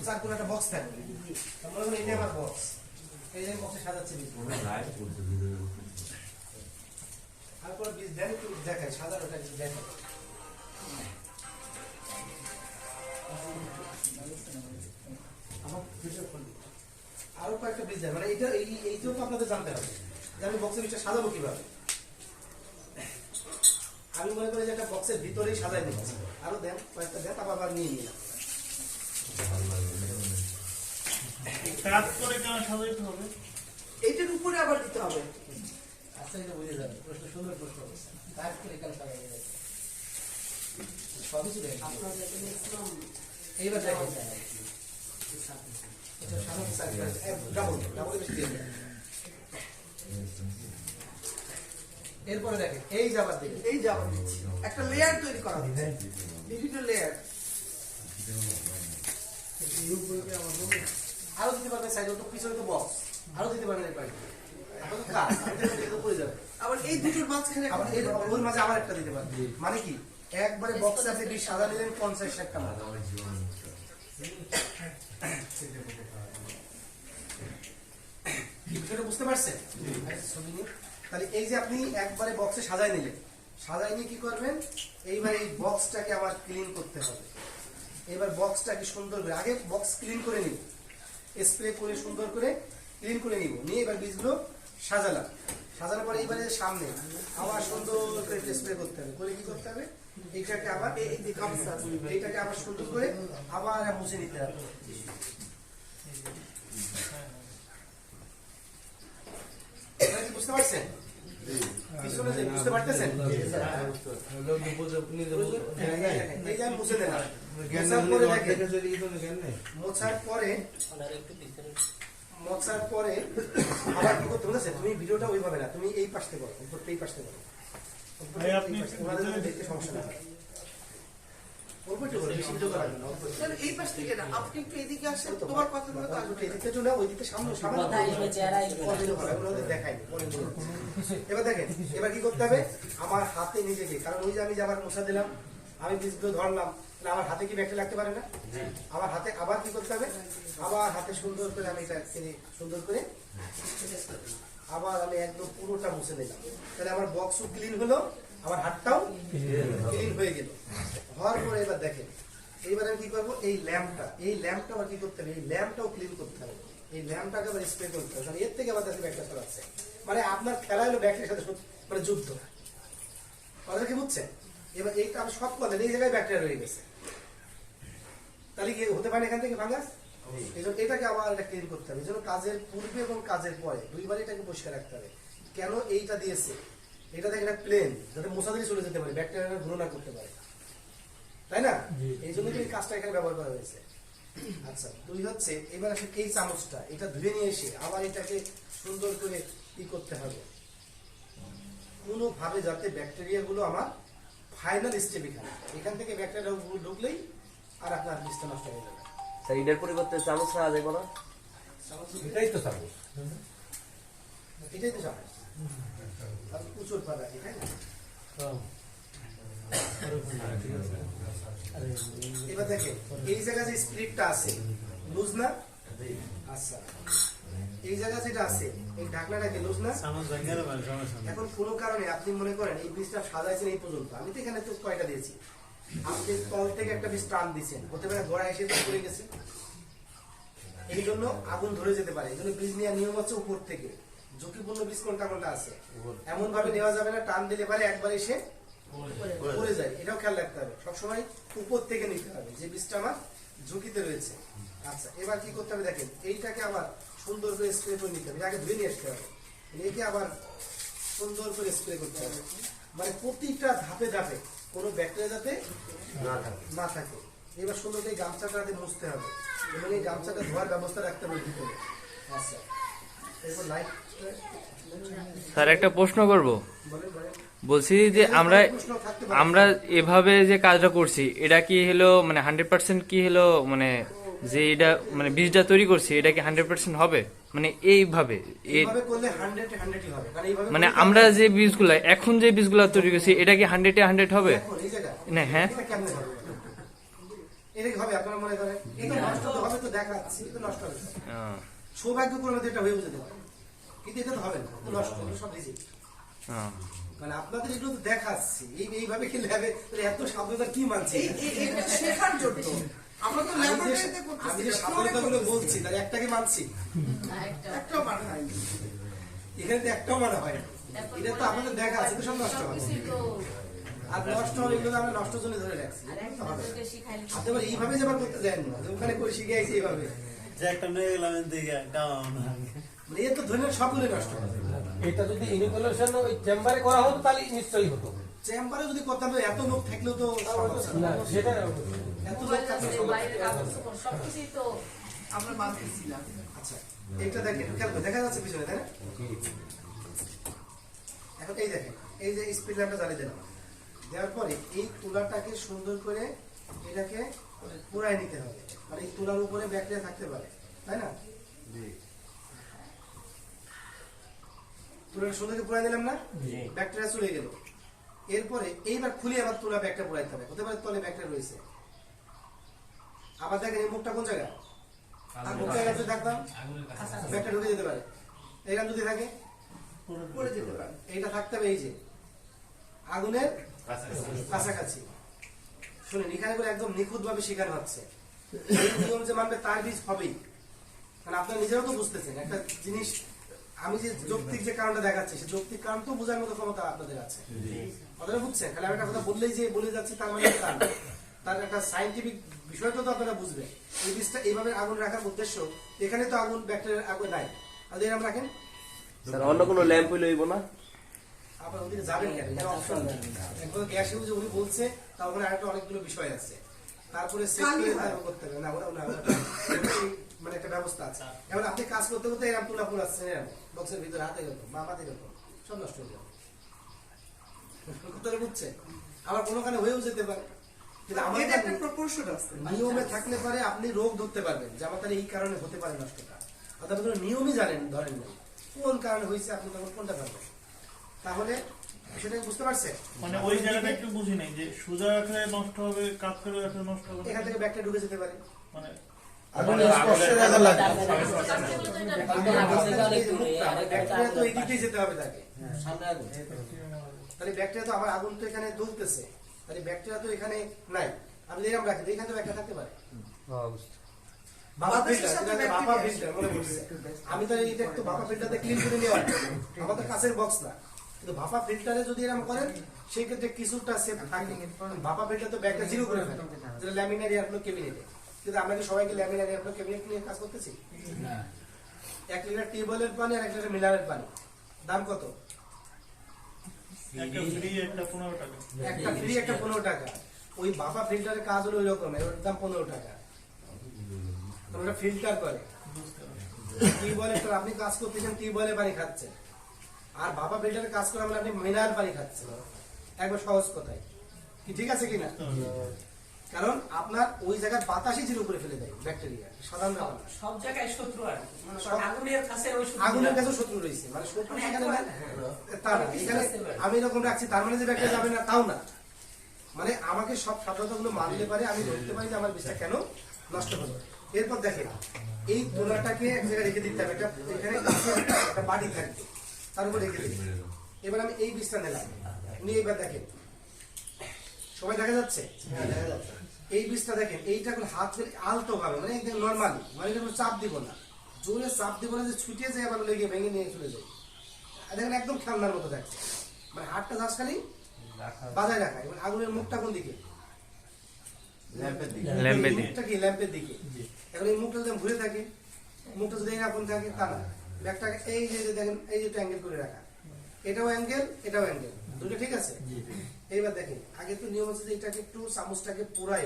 চার কোণে একটা বক্স থাকবে, মনে করেন এটা আমার বক্স, এই যে বক্সে সাজাচ্ছে বীজ। আর কোনো বীজ দেন একটু দেখায়, সাজানোটা একটু দেখায়। আরো কয়েকটা বীজ দেন, মানে এইটা এইটাও তো আপনাদের জানতে হবে যে আমি বক্সের বীজটা সাজাবো কিভাবে। আমি মনে করি যে একটা বক্সের ভিতরেই সাজাই নিচ্ছি, আরো দেন কয়েকটা দেন, তারপর আবার নিয়ে নিলাম। এইটার উপরে আবার দিতে হবে। আচ্ছা, এটা বুঝে যাবে, প্রশ্ন সুন্দর প্রশ্ন করছে। কাজ করে কেন সাজাই যাবে সবই চলে এইবার দেখেন এরপরে দেখেন এই যাবার দিকে এই যে আবার দিচ্ছি, একটা লেয়ার তৈরি করা হচ্ছে, বিভিন্ন লেয়ার। আরো দিতে পারবেন সাইড, তো পিছনে তো বক্স, আরো দিতে পারবেন এই পাইপ। এখন কাজ এটা পড়ে যাবে, আবার এই দুটোর মাঝখানে আবার এর ওর মাঝে আবার একটা দিতে পারবেন। মানে কি একবারে বক্সে আপনি 20 সাদা নিলেন 50 টাকা মাল। বিষয়টা বুঝতে পারছেন? তাহলে এই যে আপনি একবারে বক্সে সাজাই নিলেন, সাজাই নিয়ে কি করবেন, এইবার এই বক্সটাকে আবার ক্লিন করতে হবে। এবার বক্সটাকে সুন্দর করে আগে বক্স ক্লিন করে নিব, স্প্রে করে সুন্দর করে ক্লিন করে নিব, নিয়ে এবার বীজগুলো সাজালাম। সাজানোর পরে এইবারে সামনে আবার সুন্দর করে স্প্রে করতে হবে, করে কি করতে হবে, এইটাকে আবার এইটাকে আবার সুন্দর করে আবার মুছে নিতে হবে। বুঝতে পারছেন? পিছনে যে বুঝতে পারতেছেন? এই যে আমি মুছে দিলাম, মোছার পরে আবার কি করতে বলেছে, তুমি ভিডিওটা ওইভাবে না, তুমি এই পাশ থেকে করো, এই পাশ থেকে করো, দেখতে সমস্যা না হয়। এই পাশ থেকে না, আপনি একটু এদিকে আসেন, তোমার কথাগুলো তো আসবে। এদিকে চলে ওই দিকে সামনে দেখাই। এবার দেখেন এবার কি করতে হবে, আমার হাতে নিজেকে, কারণ ওই যে আমি যে আবার মশা দিলাম, আমি বীজগুলো ধরলাম, আমার হাতে কি ব্যাকটেরিয়া লাগতে পারে না, আমার হাতে আবার কি করতে হবে, আবার হাতে সুন্দর করে আমি এটা সুন্দর করে আবার আমি একদম পুরোটা মুছে নিলাম। তাহলে আমার বক্সও ক্লিন হলো, আমার হাতটাও ক্লিন হয়ে গেল। হওয়ার পরে এবার দেখেন এইবার আমি কি করবো, এই ল্যাম্পটা আবার কি করতে হবে, এই ল্যাম্পটাও ক্লিন করতে হবে, এই ল্যাম্পটাকে আবার স্প্রে করতে হবে, কারণ এর থেকে আবার কাছে ব্যাকটেরিয়া ছড়াচ্ছে। মানে আপনার খেলা হলো ব্যাকটেরিয়ার সাথে মানে যুদ্ধ, কথাটা কি বুঝছেন? এবার এইটা আমি সব করলেন, এই জায়গায় ব্যাকটেরিয়া রয়ে গেছে, তাহলে কি হতে পারে এখান থেকে ভাঙাস? এই জন্য এটাকে আবার এটা ক্লিন করতে হবে। এই জন্য কাজের পূর্বে এবং কাজের পরে দুইবার এটাকে পরিষ্কার রাখতে হবে। কেন এইটা দিয়েছে, এটা দেখে এটা প্লেন, যাতে মশা দিলে চলে যেতে পারে, ব্যাকটেরিয়া গ্রো না করতে পারে, তাই না? এই জন্য এই কাজটা এখানে ব্যবহার করা হয়েছে। আচ্ছা, দুই হচ্ছে এবার আসে এই চামচটা, এটা ধুয়ে নিয়ে এসে আবার এটাকে সুন্দর করে কি করতে হবে, কোনোভাবে যাতে ব্যাকটেরিয়া গুলো আমার ফাইনাল স্টেপ এখান থেকে ব্যাকটেরিয়া ঢুকলেই আর আপনার বীজটা নষ্ট হয়ে যাবে। স্যার এটার পরিবর্তে চামচ না যাবে না? এটাই তো চামচ, এটাই তো চামচ, আর প্রচুর পাতা, তাই না? এবার দেখেন এই জায়গায় যে স্প্রিটটা আছে লুজ না, আচ্ছা এই জায়গা যেটা আছে এই ঢাকনাটা কি লুজ না? এখন কোনো কারণে আপনি মনে করেন এই বীজটা সাজাইছেন এই পর্যন্ত, আমি তো এখানে তো কয়টা দিয়েছি, আপনি তল থেকে একটা বীজ টান দিচ্ছেন, হতে পারে গোড়া এসে পড়ে গেছে, এই জন্য আগুন ধরে যেতে পারে। এই জন্য বীজ নেওয়ার নিয়ম হচ্ছে উপর থেকে, ঝুঁকিপূর্ণ বীজ কোনটা কোনটা আছে এমন ভাবে নেওয়া যাবে না, টান দিলে পারে একবার এসে পড়ে যায়, এটাও খেয়াল রাখতে হবে। সবসময় উপর থেকে নিতে হবে যে বীজটা আমার ঝুঁকিতে রয়েছে। আচ্ছা, এবার কি করতে হবে দেখেন, এইটাকে আবার সুন্দর করে স্প্রে করে নিতে হবে, আগে ধুয়ে নিয়ে আসতে হবে, একে আবার সুন্দর করে স্প্রে করতে হবে, মানে প্রতিটা ধাপে ধাপে কোনো ব্যাকটেরিয়া যাতে না থাকে। এবার সুন্দর করে গামছাটা মুছতে হবে এবং এই গামছাটা ধোয়ার ব্যবস্থা রাখতে হবে ভিতরে। আচ্ছা, এরপর লাইট। স্যার একটা প্রশ্ন করব, বলছি যে আমরা এভাবে যে কাজটা করছি এটা কি হলো মানে 100% কি হলো, মানে যে এটা মানে বীজটা তৈরি করছি এটা কি 100% হবে, মানে এইভাবে করলে 100-100 হবে, কারণ এইভাবে মানে আমরা যে বীজগুলা এখন যে বীজগুলা তৈরি করছি এটা কি 100-100 হবে না? হ্যাঁ, এটা কি হবে আপনারা মনে করেন? এটা নষ্ট তো হবে, তো দেখাচ্ছি এটা নষ্ট হবে। আহ, সৌভাগ্যক্রমে তো এটা হয়ে যেতে পারে, কিন্তু এটা তো হবে না, এটা নষ্ট হবে সব রিজিক। আহ। মানে আপনাদের এগুলো তো দেখাচ্ছি, এইভাবে খেলে হবে, তাহলে এত সাবধানতা কি মানছি? এটা শেখার জন্য আমরা তো ল্যাবরেটরিতে আমি যে করতেছি, সাবধানতাগুলো বলছি তার একটাকে মানছি, একটাও মানে হয় না। এখানে তো একটাও মানা হয় না। এটা তো আমাদের দেখা আছে, তো সব নষ্ট হবে। আর নষ্ট হবে এগুলো তো আমরা নষ্ট জন্য ধরে রাখছি, এগুলো তো হবে না। আপনি আবার এইভাবে যে আবার করতে যান না, যে ওখানে করে শিখে আইছি এইভাবে, যে একটা মেয়ে গেলাম দিকে ডাউন মানে এ তো ধরে নেন সবগুলো নষ্ট হবে। এটা যদি ইনিকুলেশন ওই চেম্বারে করা হতো তাহলে নিশ্চয়ই হতো। চেম্বারে যদি করতাম তো এত লোক থাকলেও তো সমস্যা না না। সেটা এত লোক থাকলে সবকিছুই তো আমরা মানতেছিলাম। আচ্ছা এটা দেখেন, খেয়াল করে দেখা যাচ্ছে পিছনে, তাই না? এখন এই দেখেন, এই যে স্পিড ল্যাম্পটা জ্বালিয়ে দিলাম, দেওয়ার পরে এই তুলাটাকে সুন্দর করে এটাকে পুরাই নিতে হবে, মানে এই তুলার উপরে ব্যাকটেরিয়া থাকতে পারে, তাই না? তুলাটা সুন্দর করে পুরাই দিলাম না, ব্যাকটেরিয়া চলে গেল। এরপরে এইবার খুলে আবার তুলা ব্যাকটেরিয়া পুরাইতে হবে, হতে পারে তলে ব্যাকটেরিয়া রয়েছে। আবার দেখেন এই মুখটা কোন জায়গা, আর মুখটা এখানে যদি থাকতাম ব্যাকটেরিয়া ঢুকে যেতে পারে, এখানে যদি থাকে পড়ে যেতে পারে। এইটা থাকতে হবে এই যে আগুনের কাছাকাছি। শুনেন, এখানে করে একদম নিখুঁত ভাবে শেখানো হচ্ছে, এই নিয়ম যে মানবে তার বীজ হবেই। কারণ আপনারা নিজেরাও তো বুঝতেছেন একটা জিনিস, আমি যে যৌক্তিক যে কারণটা দেখাচ্ছি সে যৌক্তিক কারণ তো বোঝার মতো ক্ষমতা আপনাদের আছে, আপনারা বুঝছেন। খালি আমি একটা কথা বললেই যে বলে যাচ্ছি তার মানে তা না। তার একটা সাইন্টিফিক বিষয়টা তো আপনারা বুঝবেন। এই বীজটা এইভাবে আগুন রাখার উদ্দেশ্য, এখানে তো আগুন ব্যাকটেরিয়ার আগুন নাই, আর এরকম রাখেন স্যার অন্য কোনো ল্যাম্প লইব না? আপনার ওদিকে যাবেন কেন? এটা অপশন নেই। একবার গ্যাস যে উনি বলছে, তা ওখানে আরেকটা অনেকগুলো বিষয় আছে, তারপরে সেট করে তারপর করতে হবে না, মানে একটা ব্যবস্থা আছে। এবার আপনি কাজ করতে করতে এরকম তুলা পুরাচ্ছেন, এরকম বক্সের ভিতরে হাতে এরকম বা মাথায় এরকম, সব নষ্ট হয়ে যাবে। কথাটা বুঝছে? আবার কোনোখানে হয়েও যেতে পারে, কিন্তু এটা আমাদের একটা প্রপোর্শন আছে। নিয়মে থাকলে পারে আপনি রোগ ধরতে পারবেন যে আমার তাহলে এই কারণে হতে পারে নষ্টটা, অর্থাৎ কোনো নিয়মই জানেন, ধরেন নাই কোন কারণে হয়েছে, আপনি তখন কোনটা পারবেন। তাহলে সেটা বুঝতে পারছে? মানে ওই জায়গাটা একটু বুঝি নাই যে সোজা রাখলে নষ্ট হবে, কাজ করে রাখলে নষ্ট হবে এখান থেকে ব্যাকটেরিয়া ঢুকে যেতে পারে। মানে ব্যাকটেরিয়া তো এদিকেই যেতে হবে তাকে, তাহলে ব্যাকটেরিয়া তো আবার আগুন তো এখানে জ্বলতেছে, তাহলে ব্যাকটেরিয়া তো এখানে নাই। আপনি এরকম রাখেন, এখানে তো ব্যাকটেরিয়া থাকতে পারে। আমি তো এটা একটু ভাপা ফিল্টারতে ক্লিন করে নেওয়ার, আমাদের কাছের বক্স না, কিন্তু ভাপা ফিল্টারে যদি এরকম করেন সেই ক্ষেত্রে কিছুটা সেফ থাকে। ভাপা ফিল্টার তো ব্যাকটেরিয়া জিরো করে ফেলে, যেটা ল্যামিনার এয়ারফ্লো ক্যাবিনেটে। কিন্তু আমরা কি সবাইকে ল্যামিনার এয়ারফ্লো ক্যাবিনেট নিয়ে কাজ করতেছি? 1 লিটার টিউবওয়েলের পানি আর 1 লিটার মিনারেল পানি দাম কত? একটা ফ্রি একটা 15 টাকা। একটা ফ্রি একটা 15 টাকা। ওই ভাপা ফিল্টারের কাজ হলো ওই রকম, এর দাম 15 টাকা। তোমরা ফিল্টার করে টিউবওয়েলের, আপনি কাজ করতেছেন টিউবওয়েলের পানি খাচ্ছেন, আর ভাপা ফিল্টারের কাজ করে আপনি মিনারেল পানি খাচ্ছেন। একবার সহজ কথায় কি ঠিক আছে কিনা? কারণ আপনার ওই জায়গায় বাতাসই জিরো করে ফেলে দেয় ব্যাকটেরিয়া, সাধারণ ব্যাপার না। সব জায়গায় শত্রু আর কি। মানে আগুনের কাছে ওই শত্রু আগুনের কাছে শত্রু রয়েছে, মানে শত্রু সেখানে না, তা না। এখানে আমি এরকম রাখছি তার মানে যে ব্যাকটেরিয়া যাবে না তাও না, মানে আমাকে সব সাবধানতাগুলো মানলে পারে আমি ধরতে পারি যে আমার বীজটা কেন নষ্ট হলো। এরপর দেখেন এই তুলাটাকে এক জায়গায় রেখে দিতে হবে, এটা এখানে একটা বাড়ি থাকবে তার উপর রেখে দিতে। এবার আমি এই বীজটা নিলাম, নিয়ে এবার দেখেন সবাই দেখা যাচ্ছে, দেখা যাচ্ছে এই বীজটা দেখেন, এইটা এখন হাত ফেলে আলতো ভাবে, মানে একদম নর্মালি, মানে কোনো চাপ দিব না, জোরে চাপ দিব না যে ছুটে যায় আবার লেগে ভেঙে নিয়ে চলে যায়। দেখেন একদম খেলনার মতো দেখছে, মানে হাতটা যাস খালি বাজায় রাখা। এবার আগুনের মুখটা কোন দিকে? ল্যাম্পের দিকে। মুখটা কি ল্যাম্পের দিকে। এখন এই মুখটা যদি ঘুরে থাকে, মুখটা যদি এরকম থাকে তা না, ব্যাগটাকে এই যে দেখেন এই যে অ্যাঙ্গেল করে রাখা, এটাও অ্যাঙ্গেল এটাও অ্যাঙ্গেল, দুটো ঠিক আছে। এইবার দেখেন আগে তো নিয়ম আছে যে এটাকে একটু চামচটাকে পুরাই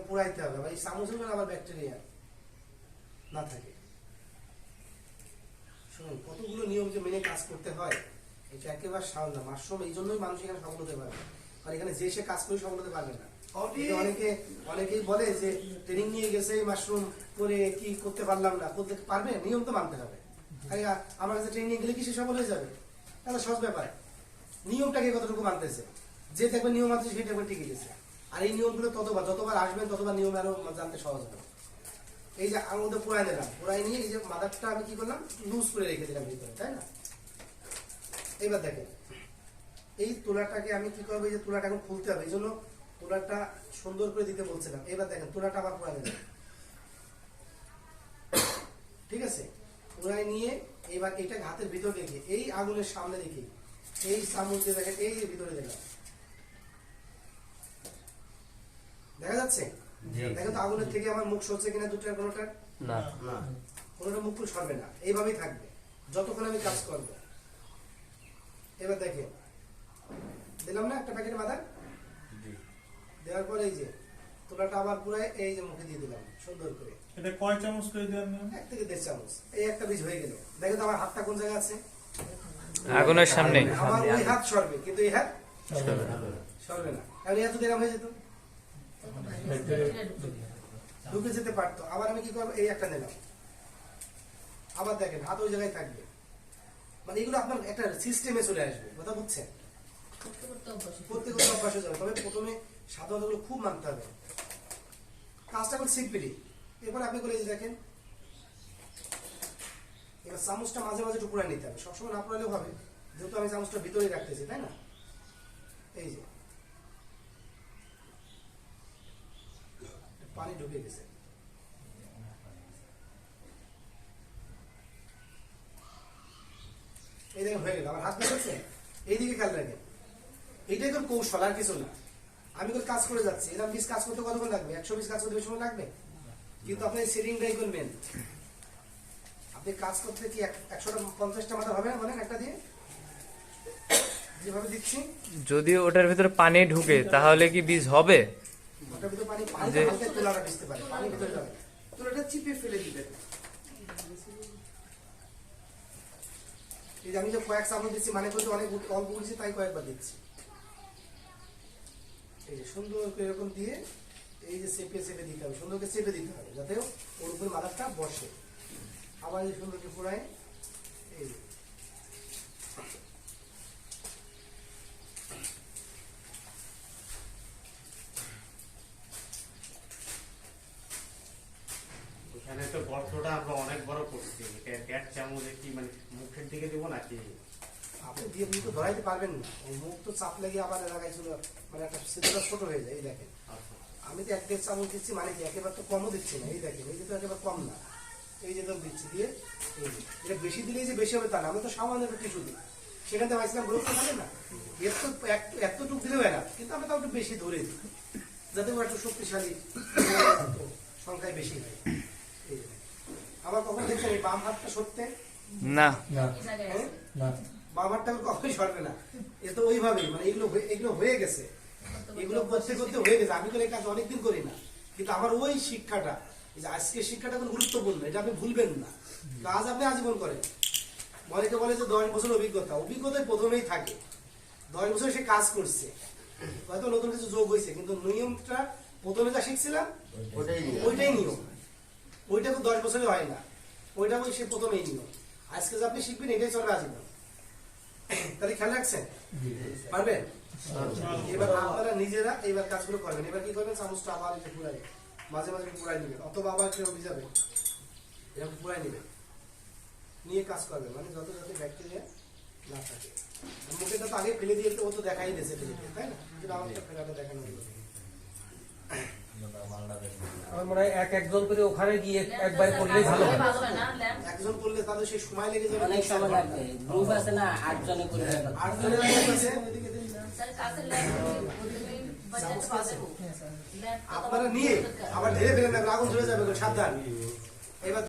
পুরাইতে হবে, এই চামচের উপর আবার ব্যাকটেরিয়া না থাকে। শুনুন কতগুলো নিয়ম যে মেনে কাজ করতে হয়, এটা একেবারে সহজ না। মাশরুম এই জন্যই মানুষ এখানে সফল হতে পারে, আর এখানে যে সে কাজ করে সফল হতে পারবে না। অনেকেই বলে যে ট্রেনিং নিয়ে গেছে মাশরুম করে কি করতে পারলাম না, করতে পারবে, নিয়ম তো মানতে হবে। আমার কাছে ট্রেনিং গেলে কি সে সফল হয়ে যাবে? তাহলে সহজ ব্যাপার, নিয়মটাকে কতটুকু মানতেছে, যে দেখবে নিয়ম মানতেছে সেটা দেখবে টিকে গেছে। আর এই নিয়মগুলো যতবার আসবেন ততবার নিয়ম আরো জানতে সহজ হবে। এই যে আমি মধ্যে পুরাই নিলাম, পুরাই নিয়ে এই যে মাদারটা আমি কি করলাম লুজ করে রেখে দিলাম ভিতরে, তাই না? এবার দেখেন এই তুলাটাকে আমি কি করবো, এই যে তুলাটা এখন খুলতে হবে, এই জন্য তুলাটা সুন্দর করে দিতে বলছিলাম। এবার দেখেন তুলাটা আবার পুরাই নিলাম, ঠিক আছে? পুরাই নিয়ে এবার এটা হাতের ভিতর রেখে এই আগুনের সামনে রেখে এই চামচ দিয়ে দেখেন এই যে ভিতরে দিলাম, দেখা যাচ্ছে? দেখেন তো আগুনের থেকে আমার মুখ সরছে কিনা দুটার কোনোটার? না। কোনোটা মুখ সরবে না, এইভাবেই থাকবে যতক্ষণ আমি কাজ করব। এবার দেখেন দিলাম না একটা প্যাকেট মাদার, দেওয়ার পরে এই যে তোলাটা আবার পুরাই এই যে মুখে দিয়ে দিলাম সুন্দর করে। এটা কয় চামচ করে দেওয়ার নিয়ম? 1 থেকে 1.5 চামচ। এই একটা বীজ হয়ে গেল। দেখো তো আমার হাতটা কোন জায়গায় আছে? আগুনের সামনে। আমার ওই হাত সরবে কিন্তু এই হাত সরবে না। আর এই হাত যদি এরকম হয়ে যেত ঢুকে যেতে পারতো। আবার আমি কি করবো, এই একটা নিলাম, আবার দেখেন হাত ওই জায়গায় থাকবে। মানে এগুলো আপনার একটা সিস্টেমে চলে আসবে, কথা বুঝছেন? করতে করতে অভ্যাস হয়ে যাবে। তবে প্রথমে সাধারণত খুব মানতে হবে, কাজটা খুব সিম্পলি। এরপর আপনি করে যে দেখেন এবার চামচটা মাঝে মাঝে একটু পুরাই নিতে হবে, সবসময় না পুরালেও হবে, যেহেতু আমি চামচটা ভিতরে রাখতেছি, তাই না? এই যে পানি ঢুকে গেছে, এই দেখেন হয়ে গেল। আমার হাত পেয়েছে, এইদিকে খেয়াল রাখেন। এইটাই তোর কৌশল, আর কিছু না। আমি তো কাজ করে যাচ্ছি, এরকম 20 কাজ করতে কতক্ষণ লাগবে? 120 কাজ করতে বেশি সময় লাগবে? কিন্তু আপনি সেটিংটাই করবেন। আপনি কাজ করতে কি 150টা মাথা হবে না? বলেন একটা দিয়ে যেভাবে দিচ্ছি, যদি ওটার ভিতরে পানি ঢুকে তাহলে কি বীজ হবে? ওটার ভিতরে পানি হালকা তোলাটা ভিজতে পারে, পানি ভিতরে যাবে। তোলাটা চিপে ফেলে দিবেন। এই যে আমি যে কয়েক চামচ দিচ্ছি মানে করতে অনেক অল্প দিচ্ছি, তাই কয়েকবার দিচ্ছি। এই যে সুন্দর করে এরকম দিয়ে এই যে চেপে চেপে দিতে হবে, সুন্দর করে চেপে দিতে হবে যাতে ওর উপর মাদারটা বসে। আবার এই সুন্দর করে পুরাই এই যে। এখানে তো গর্তটা আমরা অনেক বড় করছি, এটা 1.5 চামচে কি মানে মুখের দিকে দিব নাকি? আপনি দিয়ে মুখ তো ধরাইতে পারবেন না, ওই মুখ তো চাপ লেগে আবার এলাকায় ছিল, মানে একটা ছিদ্রটা ছোট হয়ে যায়। এই দেখেন আমি তো 1.5 চামচ দিচ্ছি, মানে কি একেবারে তো কমও দিচ্ছি না। এই দেখেন এই যে তো একেবারে কম না, এই যে তো দিচ্ছি দিয়ে এই যে। এটা বেশি দিলেই যে বেশি হবে তা না, আমি তো সামান্য একটু টিস্যু দিই, সেখান থেকে ভাইছিলাম গ্রুপ থাকে না, এর তো এতটুকু দিলেও এরা, কিন্তু আমি তাও একটু বেশি ধরে দিই যাতে ও একটু শক্তিশালী সংখ্যায় বেশি হয়। এই যে আবার কখন দেখছেন এই বাম হাতটা সরতে? না। হ্যাঁ? বাম হাতটা কখনোই সরবে না। এ তো ওইভাবেই, মানে এগুলো হয়ে গেছে, এগুলো করতে করতে হয়ে গেছে। আমি তো এই কাজ অনেকদিন করি না, কিন্তু আমার ওই শিক্ষাটা, এই যে আজকে শিক্ষাটা খুব গুরুত্বপূর্ণ, এটা আপনি ভুলবেন না। কাজ আপনি আজীবন করেন। অনেকে বলে যে 10 বছর অভিজ্ঞতায় প্রথমেই থাকে। 10 বছর সে কাজ করছে, হয়তো নতুন কিছু যোগ হয়েছে, কিন্তু নিয়মটা প্রথমে যা শিখছিলাম ওইটাই নিয়ম। ওইটা তো 10 বছরে হয় না, ওইটা ওই সে প্রথমেই নিয়ম। আজকে যে আপনি শিখবেন এটাই চলবে আজীবন। তাহলে খেয়াল রাখছেন, পারবেন? এবার আপনারা নিজেরা এইবার কাজগুলো করবেন। এবার কি করবেন, চামচটা আবার একটু পুরাই মাঝে মাঝে পুরাই নেবেন, অথবা আবার কেউ ভিজাবেন, এরকম পুরাই নেবেন, নিয়ে কাজ করবেন, মানে যত যাতে ব্যাকটেরিয়া না থাকে। মুখেটা তো আগে ফেলে দিয়ে ও তো দেখাই দিয়েছে ফেলে দিয়ে, তাই না? কিন্তু আমাকে ফেলাটা দেখানো হলো। আমার মনে হয় একজন করে ওখানে গিয়ে একবার করলেই ভালো হয়। একজন করলে তাদের সেই সময় লেগে যাবে, অনেক সময় লাগবে। গ্রুপ আছে না, 8 জনে করে দেবে। 8 জনের গ্রুপ আছে। আপনারা নিয়ে আবার ঢেলে ফেলেন না, আগুন ধরে যাবে, সাবধান। এবার